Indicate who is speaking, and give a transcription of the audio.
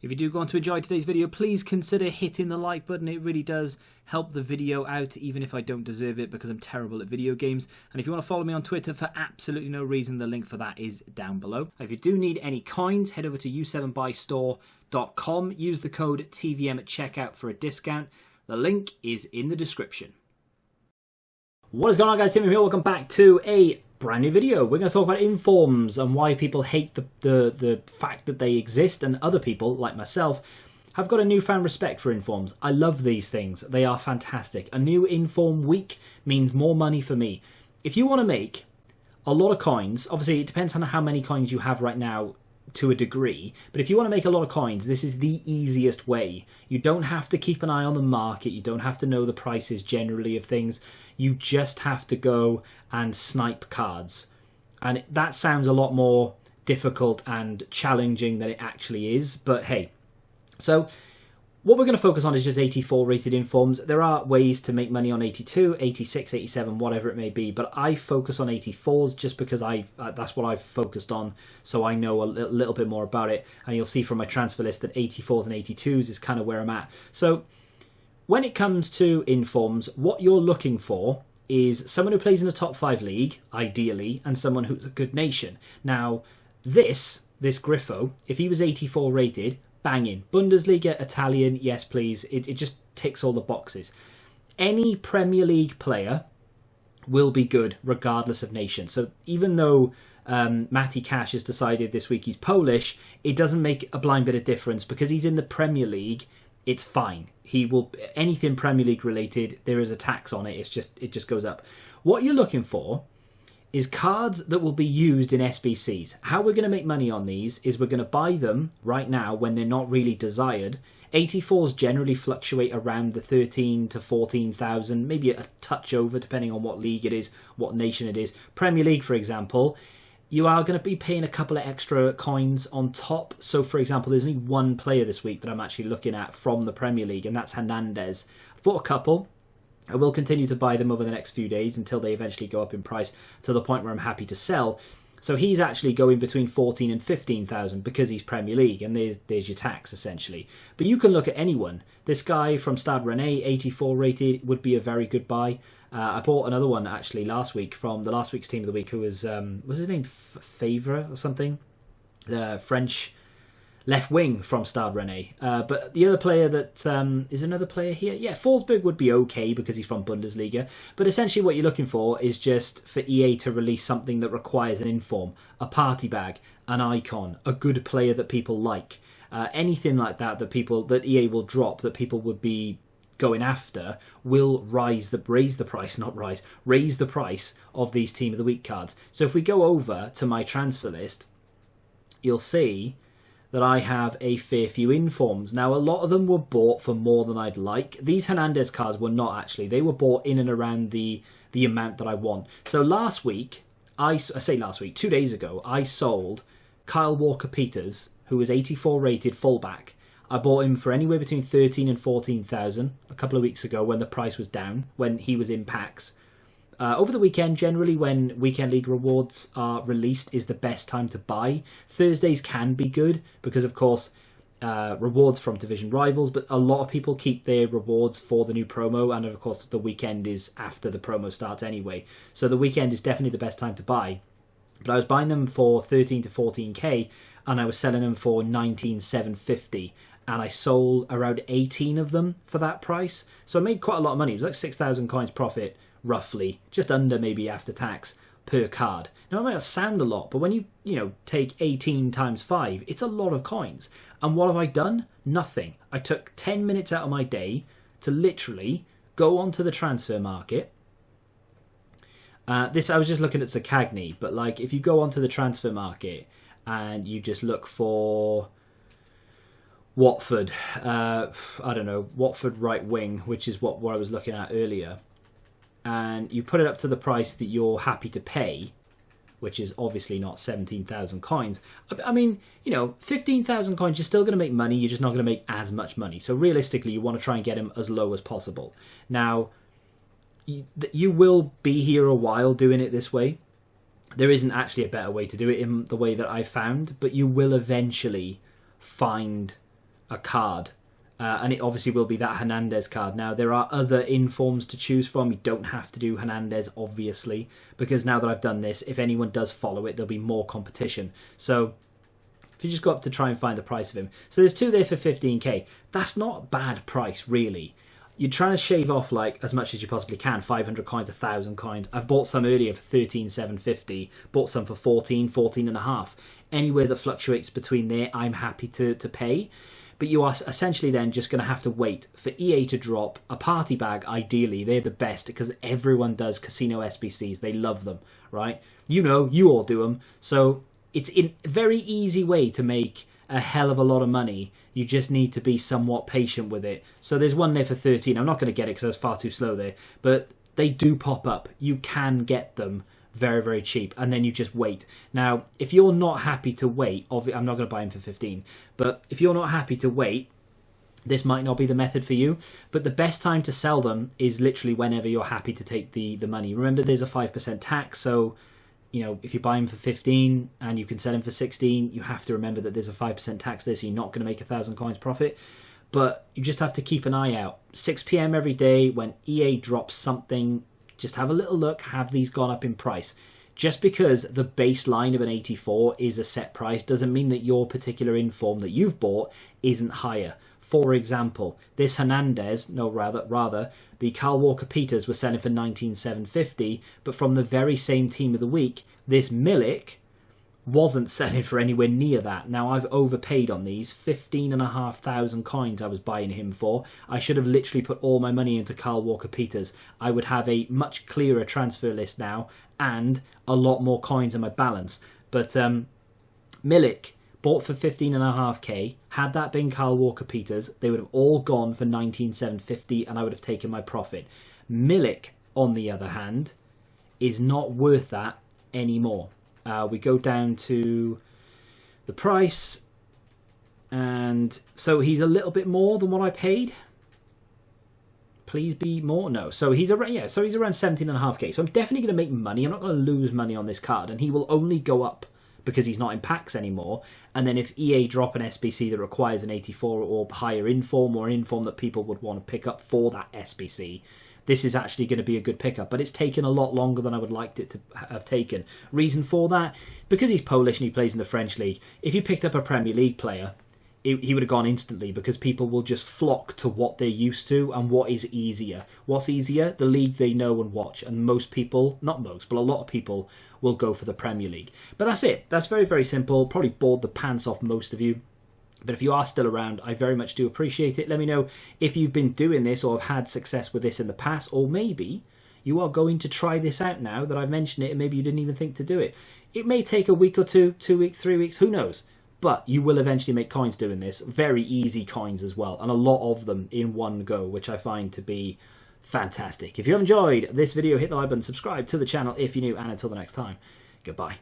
Speaker 1: If you do go on to enjoy today's video, please consider hitting the like button. It really does help the video out, even if I don't deserve it because I'm terrible at video games. And if you want to follow me on Twitter for absolutely no reason, the link for that is down below. And if you do need any coins, head over to u7buystore.com. Use the code TVM at checkout for a discount. The link is in the description. What is going on, guys? Tim here. Welcome back to a brand new video. We're going to talk about informs and why people hate the fact that they exist, and other people, like myself, have got a newfound respect for informs. I love these things. They are fantastic. A new inform week means more money for me. If you want to make a lot of coins, obviously it depends on how many coins you have right now to a degree, but if you want to make a lot of coins, this is the easiest way. You don't have to keep an eye on the market. You don't have to know the prices generally of things. You just have to go and snipe cards. And that sounds a lot more difficult and challenging than it actually is, but hey. So what we're going to focus on is just 84 rated informs. There are ways to make money on 82, 86, 87, whatever it may be, but I focus on 84s just because that's what I've focused on, so I know a little bit more about it. And you'll see from my transfer list that 84s and 82s is kind of where I'm at. So when it comes to informs, what you're looking for is someone who plays in a top 5 league, ideally, and someone who's a good nation. Now, this Griffo, if he was 84 rated, banging. Bundesliga, Italian, yes please. It just ticks all the boxes. Any Premier League player will be good regardless of nation. So even though Matty Cash has decided this week he's Polish, it doesn't make a blind bit of difference because he's in the Premier League. It's fine. He will, anything Premier League related, there is a tax on it. It just goes up. What you're looking for is cards that will be used in SBCs. How we're going to make money on these is we're going to buy them right now when they're not really desired. 84s generally fluctuate around the 13 to 14,000, maybe a touch over depending on what league it is, what nation it is. Premier League, for example, you are going to be paying a couple of extra coins on top. So, for example, there's only one player this week that I'm actually looking at from the Premier League, and that's Hernandez. I've bought a couple. I will continue to buy them over the next few days until they eventually go up in price to the point where I'm happy to sell. So he's actually going between 14 and 15,000 because he's Premier League, and there's your tax essentially. But you can look at anyone. This guy from Stade Rennais, 84 rated, would be a very good buy. I bought another one actually last week from the last week's team of the week, who was his name Favre or something? The French left wing from Stade Rennais. But the other player that is another player here. Yeah, Forsberg would be okay because he's from Bundesliga. But essentially what you're looking for is just for EA to release something that requires an inform, a party bag, an icon, a good player that people like. Anything like that EA will drop that people would be going after will raise the price of these Team of the Week cards. So if we go over to my transfer list, you'll see that I have a fair few informs. Now, a lot of them were bought for more than I'd like. These Hernandez cards were not actually. They were bought in and around the amount that I want. So last week, 2 days ago, I sold Kyle Walker-Peters, who was 84 rated fullback. I bought him for anywhere between 13 and 14,000 a couple of weeks ago when the price was down, when he was in packs. Over the weekend, generally when Weekend League rewards are released is the best time to buy. Thursdays can be good because, of course, rewards from division rivals, but a lot of people keep their rewards for the new promo, and of course the weekend is after the promo starts anyway. So the weekend is definitely the best time to buy. But I was buying them for 13 to 14k, and I was selling them for 19,750. And I sold around 18 of them for that price. So I made quite a lot of money. It was like 6,000 coins profit, roughly, just under maybe after tax per card. Now, it might not sound a lot, but when you take 18 times 5, it's a lot of coins. And what have I done? Nothing. I took 10 minutes out of my day to literally go onto the transfer market. I was just looking at Zakagny, but like if you go onto the transfer market and you just look for Watford, Watford right wing, which is what I was looking at earlier, and you put it up to the price that you're happy to pay, which is obviously not 17,000 coins. I mean, 15,000 coins, you're still going to make money, you're just not going to make as much money. So realistically, you want to try and get them as low as possible. Now, you will be here a while doing it this way. There isn't actually a better way to do it in the way that I've found, but you will eventually find a card. And it obviously will be that Hernandez card. Now, there are other informs to choose from. You don't have to do Hernandez, obviously, because now that I've done this, if anyone does follow it, there'll be more competition. So if you just go up to try and find the price of him. So there's 2 there for 15k. That's not a bad price, really. You're trying to shave off like as much as you possibly can, 500 coins, 1,000 coins. I've bought some earlier for 13,750, bought some for 14, 14 and a half. Anywhere that fluctuates between there, I'm happy to pay. But you are essentially then just going to have to wait for EA to drop a party bag. Ideally, they're the best because everyone does casino SBCs. They love them, right? You know, you all do them. So it's a very easy way to make a hell of a lot of money. You just need to be somewhat patient with it. So there's one there for 13. I'm not going to get it because I was far too slow there. But they do pop up. You can get them very, very cheap, and then you just wait. Now, if you're not happy to wait, I'm not going to buy him for 15, but if you're not happy to wait, this might not be the method for you, but the best time to sell them is literally whenever you're happy to take the money. Remember, there's a 5% tax, so you know, if you buy him for 15 and you can sell him for 16, you have to remember that there's a 5% tax there, so you're not going to make 1,000 coins profit. But you just have to keep an eye out. 6 p.m. every day when EA drops something, just have a little look. Have these gone up in price? Just because the baseline of an 84 is a set price doesn't mean that your particular inform that you've bought isn't higher. For example, this Hernandez, rather, the Kyle Walker-Peters was selling for 19,750, but from the very same team of the week, this Milik wasn't selling for anywhere near that. Now, I've overpaid on these. 15,500 coins I was buying him for. I should have literally put all my money into Kyle Walker-Peters. I would have a much clearer transfer list now and a lot more coins in my balance. But Milik, bought for 15.5k. Had that been Kyle Walker-Peters, they would have all gone for 19,750 and I would have taken my profit. Milik, on the other hand, is not worth that anymore. We go down to the price, and so he's a little bit more than what I paid. Please be more. No, so he's around, so he's around 17.5k. So I'm definitely going to make money. I'm not going to lose money on this card, and he will only go up because he's not in packs anymore. And then if EA drop an SBC that requires an 84 or higher inform, or an inform that people would want to pick up for that SBC, this is actually going to be a good pickup. But it's taken a lot longer than I would liked it to have taken. Reason for that? Because he's Polish and he plays in the French League. If you picked up a Premier League player, he would have gone instantly, because people will just flock to what they're used to and what is easier. What's easier? The league they know and watch. And most people, not most, but a lot of people will go for the Premier League. But that's it. That's very, very simple. Probably bored the pants off most of you. But if you are still around, I very much do appreciate it. Let me know if you've been doing this or have had success with this in the past, or maybe you are going to try this out now that I've mentioned it and maybe you didn't even think to do it. It may take a week or two, 2 weeks, 3 weeks, who knows? But you will eventually make coins doing this. Very easy coins as well, and a lot of them in one go, which I find to be fantastic. If you have enjoyed this video, hit the like button, subscribe to the channel if you're new, and until the next time, goodbye.